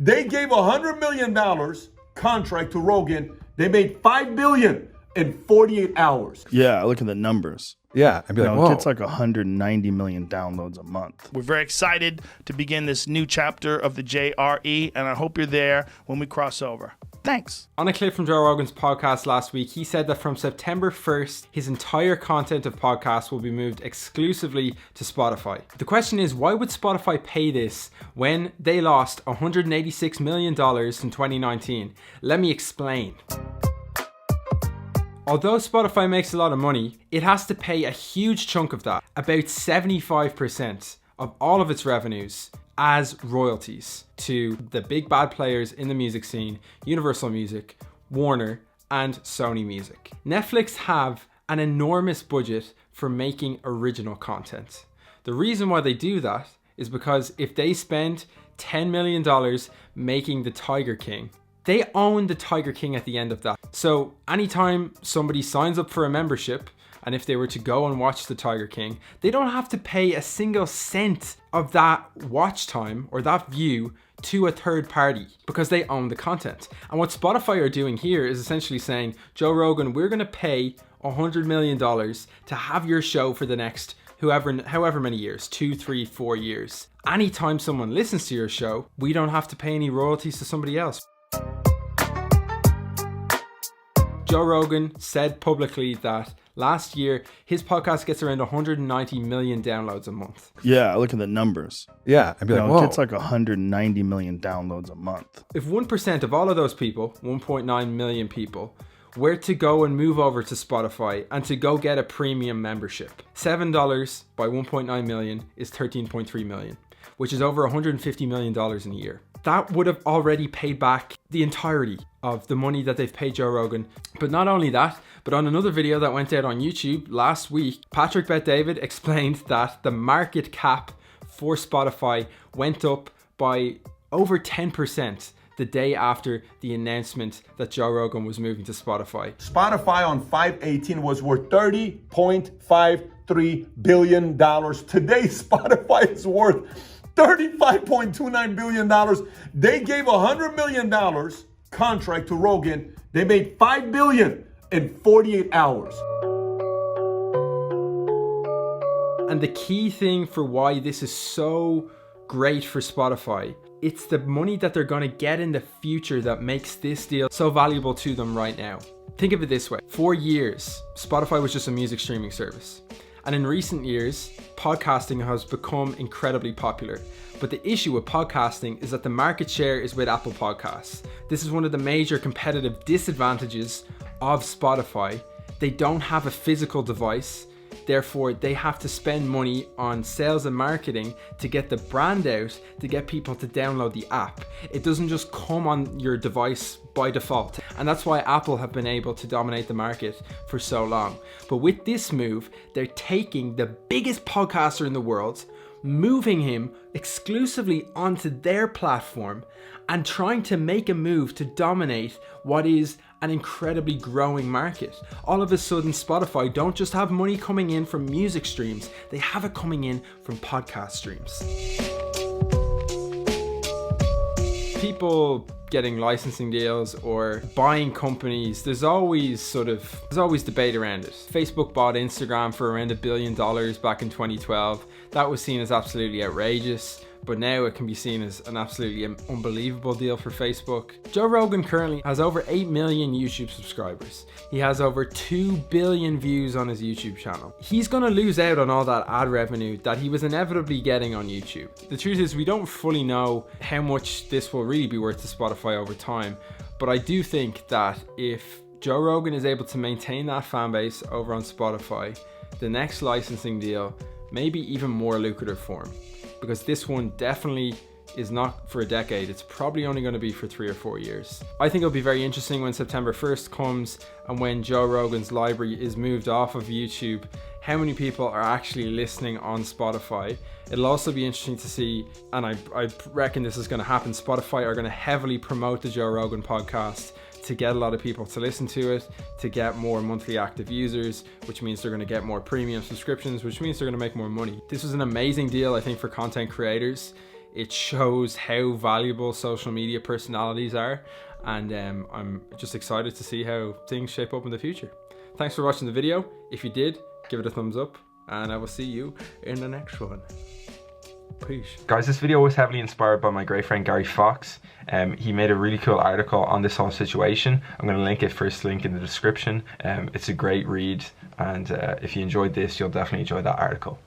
They gave $100 million contract to Rogan. They made $5 billion in 48 hours. Yeah, I look at the numbers. Yeah, I'd be like, whoa. It gets like 190 million downloads a month. We're very excited to begin this new chapter of the JRE, and I hope you're there when we cross over. Thanks. On a clip from Joe Rogan's podcast last week, he said that from September 1st, his entire content of podcasts will be moved exclusively to Spotify. The question is, why would Spotify pay this when they lost $186 million in 2019? Let me explain. Although Spotify makes a lot of money, it has to pay a huge chunk of that, about 75% of all of its revenues, as royalties to the big bad players in the music scene, Universal Music, Warner, and Sony Music. Netflix have an enormous budget for making original content. The reason why they do that is because if they spend $10 million making The Tiger King, they own The Tiger King at the end of that. So anytime somebody signs up for a membership, and if they were to go and watch The Tiger King, they don't have to pay a single cent of that watch time or that view to a third party because they own the content. And what Spotify are doing here is essentially saying, Joe Rogan, we're gonna pay $100 million to have your show for the next however many years, 2, 3, 4 years. Anytime someone listens to your show, we don't have to pay any royalties to somebody else. Joe Rogan said publicly that last year, his podcast gets around 190 million downloads a month. Yeah, I look at the numbers. Yeah, I'd be like, whoa. It gets like 190 million downloads a month. If 1% of all of those people, 1.9 million people, were to go and move over to Spotify and to go get a premium membership, $7 by 1.9 million is 13.3 million, which is over $150 million in a year. That would have already paid back the entirety of the money that they've paid Joe Rogan. But not only that, but on another video that went out on YouTube last week, Patrick Bet-David explained that the market cap for Spotify went up by over 10% the day after the announcement that Joe Rogan was moving to Spotify. Spotify on 5/18 was worth $30.53 billion. Today, Spotify is worth $35.29 billion. They gave $100 million contract to Rogan. They made $5 billion in 48 hours. And the key thing for why this is so great for Spotify, it's the money that they're going to get in the future that makes this deal so valuable to them right now. Think of it this way. For years, Spotify was just a music streaming service. And in recent years, podcasting has become incredibly popular. But the issue with podcasting is that the market share is with Apple Podcasts. This is one of the major competitive disadvantages of Spotify. They don't have a physical device. Therefore, they have to spend money on sales and marketing to get the brand out, to get people to download the app. It doesn't just come on your device by default. And that's why Apple have been able to dominate the market for so long. But with this move, they're taking the biggest podcaster in the world, moving him exclusively onto their platform and trying to make a move to dominate what is an incredibly growing market. All of a sudden, Spotify don't just have money coming in from music streams, they have it coming in from podcast streams. People getting licensing deals or buying companies, there's always debate around it. Facebook bought Instagram for around $1 billion back in 2012. That was seen as absolutely outrageous, but now it can be seen as an absolutely unbelievable deal for Facebook. Joe Rogan currently has over 8 million YouTube subscribers. He has over 2 billion views on his YouTube channel. He's gonna lose out on all that ad revenue that he was inevitably getting on YouTube. The truth is, we don't fully know how much this will really be worth to Spotify over time, but I do think that if Joe Rogan is able to maintain that fan base over on Spotify, the next licensing deal may be even more lucrative for him. Because this one definitely is not for a decade. It's probably only going to be for 3 or 4 years. I think it'll be very interesting when September 1st comes and when Joe Rogan's library is moved off of YouTube, how many people are actually listening on Spotify. It'll also be interesting to see, and I reckon this is going to happen, Spotify are going to heavily promote the Joe Rogan podcast to get a lot of people to listen to it, to get more monthly active users, which means they're going to get more premium subscriptions, which means they're going to make more money. This was an amazing deal, I think, for content creators. It shows how valuable social media personalities are, and I'm just excited to see how things shape up in the future. Thanks for watching the video. If you did, give it a thumbs up, and I will see you in the next one. Peace. Guys, this video was heavily inspired by my great friend Gary Fox. He made a really cool article on this whole situation. I'm going to link it, first link in the description. It's a great read, and if you enjoyed this, you'll definitely enjoy that article.